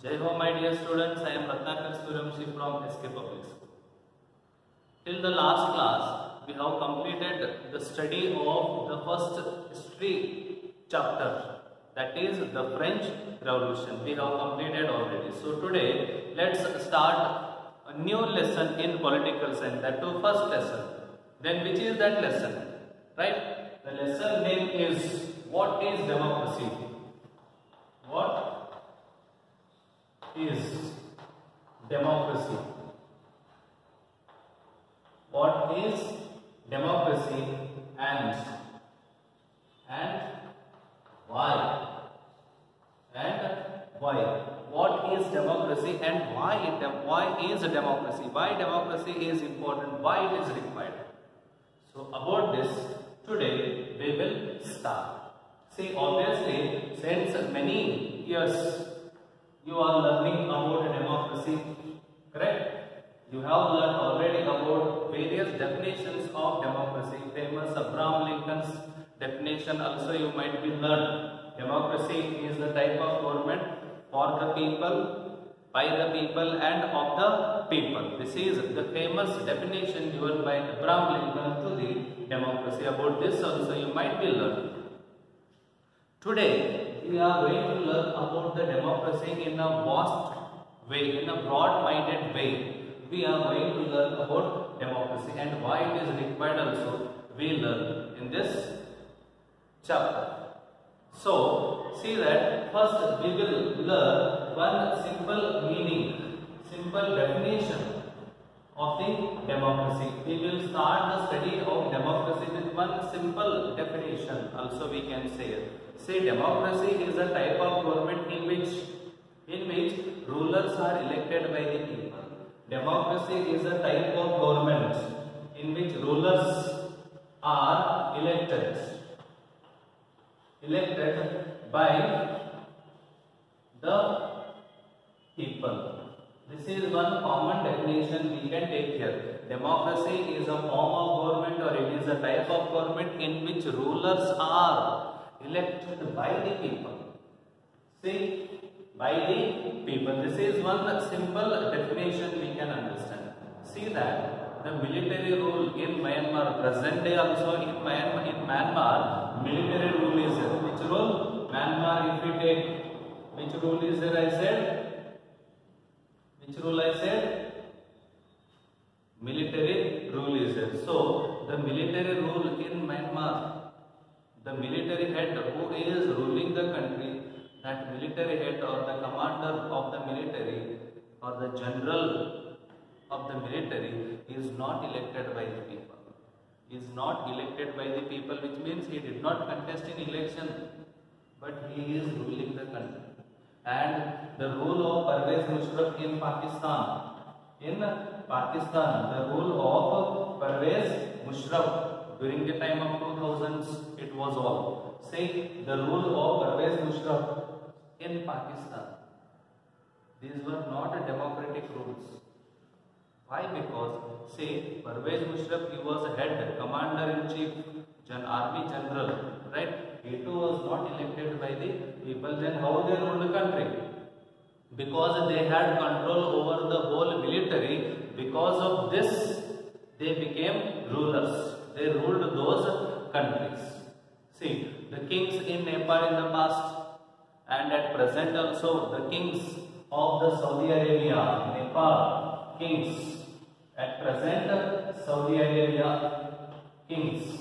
Jai Ho, my dear students, I am Ratnakar Suryavanshi from SK Public School. Till the last class, we have completed the study of the first history chapter, that is the French Revolution. We have completed already. So today, let's start a new lesson in political science, that too first lesson. Then which is that lesson? Right? The lesson name is, what is democracy? What is democracy? What is democracy and why? And why? What is democracy and why is democracy? Why democracy is important? Why it is required? So about this today we will start. See, obviously since many years you are learning about democracy, correct? You have learned already about various definitions of democracy. Famous Abraham Lincoln's definition also you might be learned. Democracy is the type of government for the people, by the people and of the people. This is the famous definition given by Abraham Lincoln to the democracy. About this also you might be learned. Today we are going to learn about the democracy in a vast way, in a broad-minded way. We are going to learn about democracy and why it is required also we learn in this chapter. So, see that first we will learn one simple meaning, simple definition of the democracy. We will start the study of democracy with one simple definition also we can say. Say democracy is a type of government in which rulers are elected by the people. Democracy is a type of government in which rulers are elected by the people. This is one common definition we can take here. Democracy is a form of government, or it is a type of government in which rulers are elected by the people. See, by the people. This is one simple definition we can understand. See that the military rule in Myanmar, present day also in Myanmar, military rule is there. Which rule? Myanmar, if we take, which rule is there I said? Which rule I said? Military rule is there. So, the military rule in Myanmar, the military head who is ruling the country, that military head or the commander of the military or the general of the military is not elected by the people. Is not elected by the people, which means he did not contest in election, but he is ruling the country. And the rule of Parvez Musharraf in Pakistan, the rule of Parvez Musharraf during the time of 2000s, it was all. Say the rule of Parvez Musharraf in Pakistan, these were not democratic rules. Why? Because say Parvez Musharraf, he was head, commander-in-chief, army general, right? He too was not elected by the people. Then how they ruled the country? Because they had control over the whole military. Because of this, they became rulers. They ruled those countries. See, the kings in Nepal in the past and at present also the kings of the Saudi Arabia, Nepal kings, at present Saudi Arabia kings.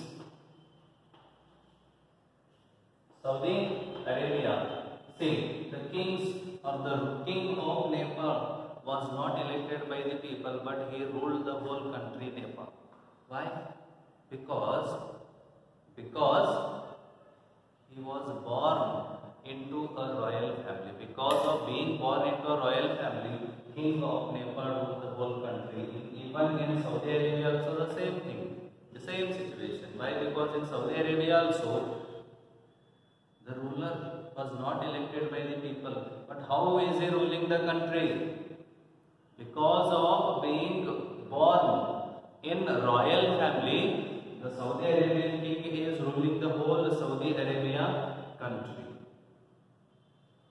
Saudi Arabia, see, the kings or the king of Nepal was not elected by the people, but he ruled the whole country Nepal. Why? Because he was born into a royal family. Because of being born into a royal family, king of Nepal ruled the whole country. Even in Saudi Arabia also the same thing, the same situation. Why? Because in Saudi Arabia also the ruler was not elected by the people. But how is he ruling the country? Because of being born in a royal family, the Saudi Arabian king is ruling the whole Saudi Arabia country.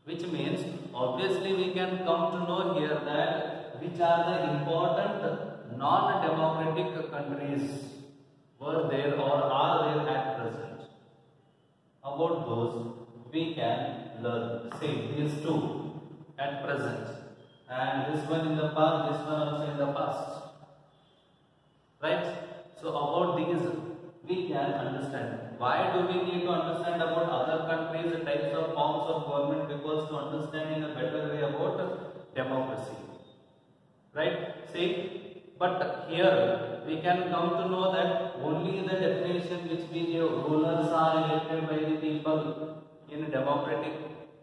Which means obviously we can come to know here that which are the important non-democratic countries were there or are there at present. About those we can learn. Say these two at present, and this one in the past, this one also in the past. Right? So about these we can understand. Why do we need to understand about other countries, the types of forms of government? Because to understand in a better way about democracy. Right? See, but here we can come to know that only the definition which we give, rulers are elected by the people in democratic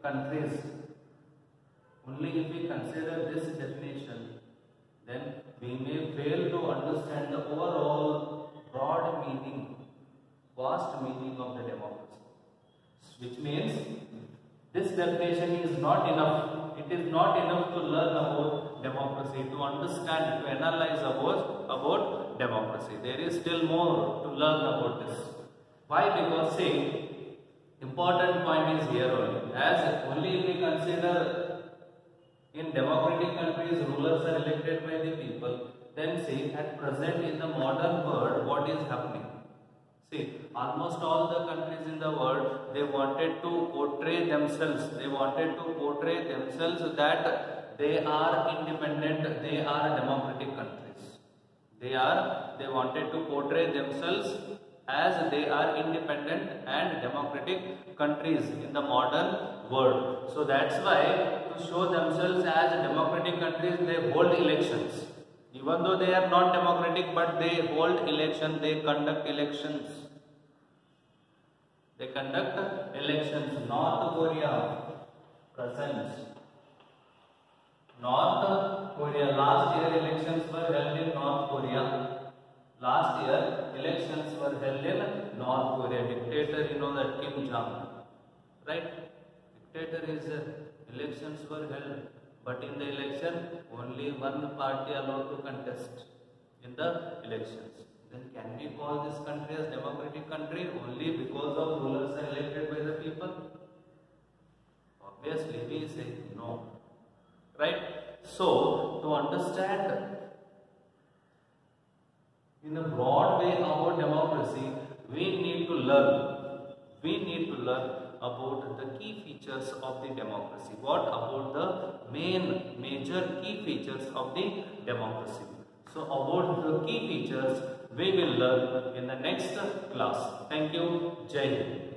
countries. Only if we consider this definition, then we may fail to understand the overall broad meaning, vast meaning of the democracy. Which means this definition is not enough. It is not enough to learn about democracy, to understand, to analyze about democracy. There is still more to learn about this. Why? Because say, important point is here only. As only if we consider in democratic countries rulers are elected by the people, then see at present in the modern world what is happening. See, almost all the countries in the world, they wanted to portray themselves. They wanted to portray themselves that they are independent, they are democratic countries. They wanted to portray themselves as they are independent and democratic countries in the modern world. So that's why to show themselves as democratic countries, they hold elections. Even though they are not democratic, but they hold election, they conduct elections. They conduct elections. North Korea, present. North Korea, last year elections were held in North Korea. Last year elections were held in North Korea. Dictator, you know that Kim Jong, right? Dictator is elections were held, but in the election only one party allowed to contest in the elections. Then can we call this country as democratic country only because of rulers are elected by the people? Obviously we say no, right? So to understand in a broad way about democracy, we need to learn about the key features of the democracy. What about the major key features of the democracy? So about the key features we will learn in the next class. Thank you. Jai Hind.